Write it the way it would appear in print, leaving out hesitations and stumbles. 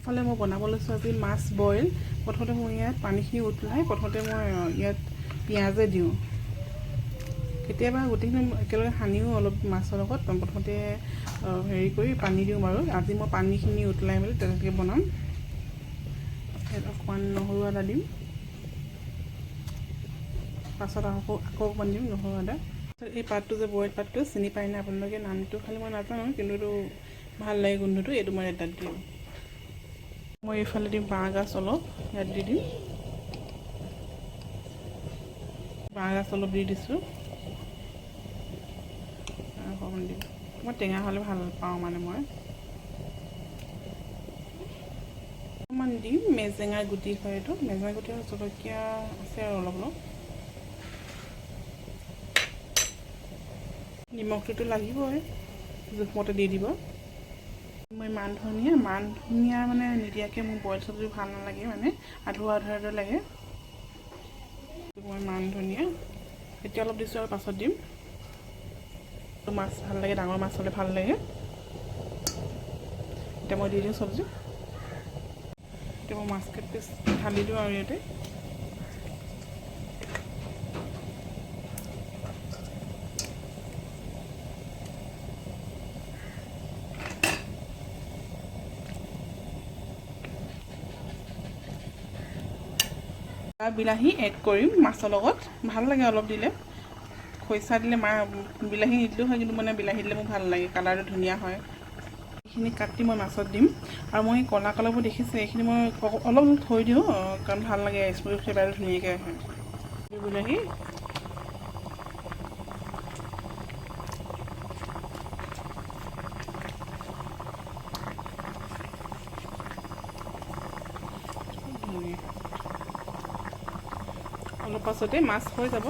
ফালে মই বনাব লৈছোঁ আজি মাছ বইল। প্ৰথমতে মই ইয়াত পানীখিনি উতলাই প্ৰথমতে মই ইয়াত পিঁয়াজে দিওঁ। কেতিয়াবা গোটেইখিনি একেলগে সানিও অলপ মাছৰ লগত প্ৰথমতে হেৰি কৰি পানী দিওঁ বাৰু। আজি মই পানীখিনি উতলাই মেলি তেনেকৈ বনাম। ইয়াত অকণমান নহৰু আদা দিম, পাছত আকৌ অকণমান দিম নহৰু আদা। এই পাতটো যে বইল পাতটো চিনি পায় নাই আপোনালোকে? নামটো খালি মই নাজানো, কিন্তু এইটো ভাল লাগে গোন্ধটো। এইটো মই তাত দিওঁ। মই এইফালে দিম বাঁহগাজ অলপ, ইয়াত দি দিম। বাঁহগাজ অলপ দি দিছোঁ, অকণমান দিম। মই টেঙা হ'লে ভাল পাওঁ মানে মই অকণমান দিম। মেজেঙা গুটি হয় এইটো, মেজেঙা গুটি আৰু জলকীয়া আছে আৰু অলপ অলপ। নিমখটোতো লাগিবই, জোখমতে দি দিব। মই মান ধনিয়া মানে নিদিয়াকৈ মোৰ বইল চব্জি ভাল নালাগে, মানে আধৰুৱা আধৰুৱা লাগে। মই মান ধনিয়া এতিয়া অলপ দিছোঁ আৰু পাছত দিম। মাছ ভাল লাগে, ডাঙৰ মাছ হ'লে ভাল লাগে। এতিয়া মই দি দিওঁ চব্জি। এতিয়া মই মাছ কেইপিচ ঢালি দিওঁ আৰু ইয়াতে। বিলাহী এড কৰিম মাছৰ লগত, ভাল লাগে অলপ দিলে। খৰিচা দিলে বিলাহী নিদিলেও হয়, কিন্তু মানে বিলাহী দিলে মোৰ ভাল লাগে, কালাৰটো ধুনীয়া হয়। এইখিনি কাটি মই মাছত দিম। আৰু মই ক'লা কালাৰবোৰ দেখিছোঁ, এইখিনি মই অলপ থৈ দিওঁ, কাৰণ ভাল লাগে, স্মেল ফ্লেভাৰটো ধুনীয়াকৈ আহে। বিলাহী অলপ পাছতে মাছ হৈ যাব।